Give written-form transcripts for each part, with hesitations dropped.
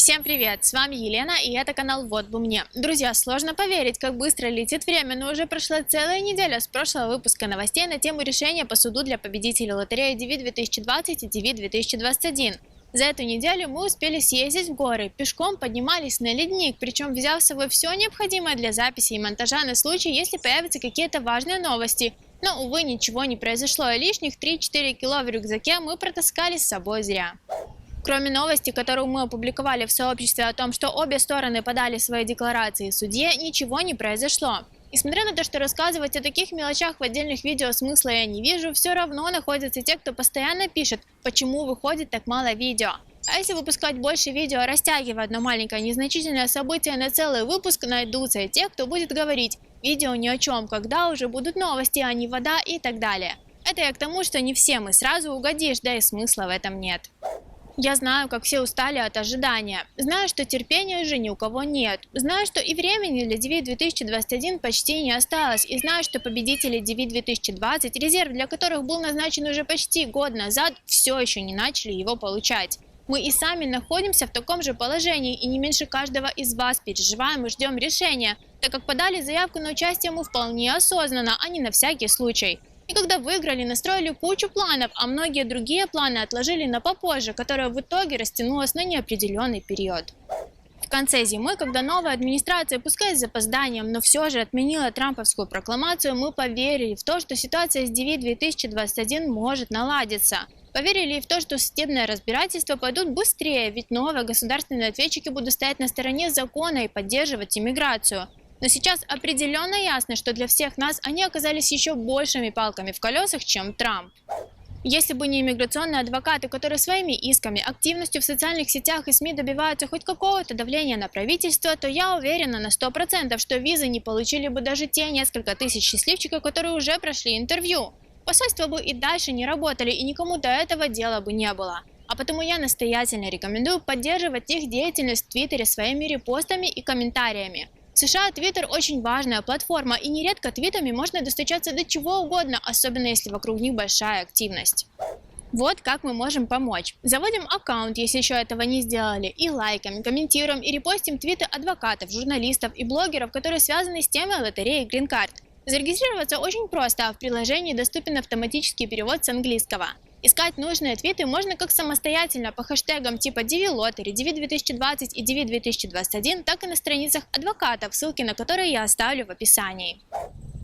Всем привет, с вами Елена и это канал Вот бы мне. Друзья, сложно поверить, как быстро летит время, но уже прошла целая неделя с прошлого выпуска новостей на тему решения по суду для победителей лотереи DV 2020 и DV 2021. За эту неделю мы успели съездить в горы, пешком поднимались на ледник, причем взяв с собой все необходимое для записи и монтажа на случай, если появятся какие-то важные новости. Но, увы, ничего не произошло, и лишних 3-4 кило в рюкзаке мы протаскали с собой зря. Кроме новости, которую мы опубликовали в сообществе о том, что обе стороны подали свои декларации судье, ничего не произошло. Несмотря на то, что рассказывать о таких мелочах в отдельных видео смысла я не вижу, все равно находятся те, кто постоянно пишет, почему выходит так мало видео. А если выпускать больше видео, растягивая одно маленькое незначительное событие на целый выпуск, найдутся и те, кто будет говорить «видео ни о чем, когда уже будут новости, а не вода» и так далее. Это я к тому, что не всем и сразу угодишь, да и смысла в этом нет. Я знаю, как все устали от ожидания. Знаю, что терпения уже ни у кого нет. Знаю, что и времени для DV 2021 почти не осталось. И знаю, что победители DV 2020, резерв для которых был назначен уже почти год назад, все еще не начали его получать. Мы и сами находимся в таком же положении, и не меньше каждого из вас переживаем и ждем решения, так как подали заявку на участие мы вполне осознанно, а не на всякий случай. И когда выиграли, настроили кучу планов, а многие другие планы отложили на попозже, которое в итоге растянулось на неопределенный период. В конце зимы, когда новая администрация, пускай с запозданием, но все же отменила трамповскую прокламацию, мы поверили в то, что ситуация с DV 2021 может наладиться. Поверили и в то, что судебные разбирательства пойдут быстрее, ведь новые государственные ответчики будут стоять на стороне закона и поддерживать иммиграцию. Но сейчас определенно ясно, что для всех нас они оказались еще большими палками в колесах, чем Трамп. Если бы не иммиграционные адвокаты, которые своими исками, активностью в социальных сетях и СМИ добиваются хоть какого-то давления на правительство, то я уверена на 100%, что визы не получили бы даже те несколько тысяч счастливчиков, которые уже прошли интервью. Посольства бы и дальше не работали, и никому до этого дела бы не было. А потому я настоятельно рекомендую поддерживать их деятельность в Твиттере своими репостами и комментариями. В США Твиттер очень важная платформа, и нередко твитами можно достучаться до чего угодно, особенно если вокруг них большая активность. Вот как мы можем помочь. Заводим аккаунт, если еще этого не сделали, и лайкаем, комментируем и репостим твиты адвокатов, журналистов и блогеров, которые связаны с темой лотереи Green Card. Зарегистрироваться очень просто, а в приложении доступен автоматический перевод с английского. Искать нужные твиты можно как самостоятельно по хэштегам типа DV Lottery, DV 2020 и DV 2021, так и на страницах адвокатов, ссылки на которые я оставлю в описании.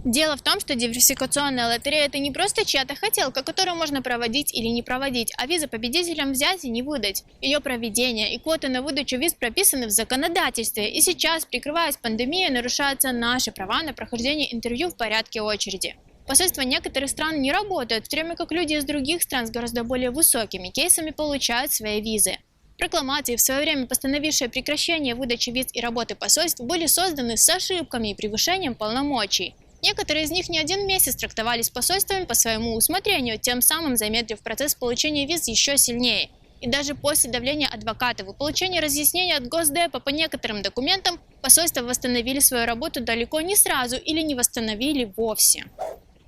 Дело в том, что диверсификационная лотерея – это не просто чья-то хотелка, которую можно проводить или не проводить, а визы победителям взять и не выдать. Ее проведение и квоты на выдачу виз прописаны в законодательстве, и сейчас, прикрываясь пандемией, нарушаются наши права на прохождение интервью в порядке очереди. Посольства некоторых стран не работают, в то время как люди из других стран с гораздо более высокими кейсами получают свои визы. Прокламации, в свое время постановившие прекращение выдачи виз и работы посольств, были созданы с ошибками и превышением полномочий. Некоторые из них не один месяц трактовались посольствами по своему усмотрению, тем самым замедлив процесс получения виз еще сильнее. И даже после давления адвокатов и получения разъяснений от Госдепа по некоторым документам, посольства восстановили свою работу далеко не сразу или не восстановили вовсе.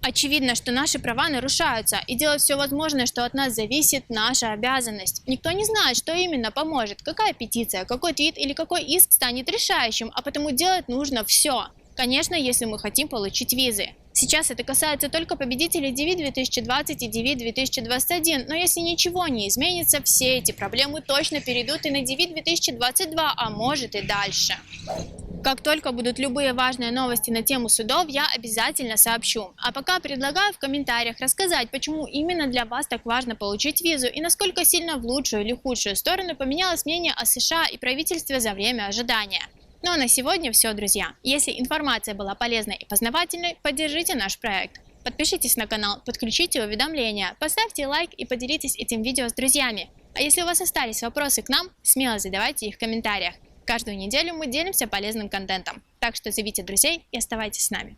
Очевидно, что наши права нарушаются, и делать все возможное, что от нас зависит, наша обязанность. Никто не знает, что именно поможет, какая петиция, какой твит или какой иск станет решающим, а потому делать нужно все. Конечно, если мы хотим получить визы. Сейчас это касается только победителей DV 2020 и DV 2021, но если ничего не изменится, все эти проблемы точно перейдут и на DV 2022, а может и дальше. Как только будут любые важные новости на тему судов, я обязательно сообщу. А пока предлагаю в комментариях рассказать, почему именно для вас так важно получить визу и насколько сильно в лучшую или худшую сторону поменялось мнение о США и правительстве за время ожидания. Ну а на сегодня все, друзья. Если информация была полезной и познавательной, поддержите наш проект. Подпишитесь на канал, подключите уведомления, поставьте лайк и поделитесь этим видео с друзьями. А если у вас остались вопросы к нам, смело задавайте их в комментариях. Каждую неделю мы делимся полезным контентом. Так что зовите друзей и оставайтесь с нами.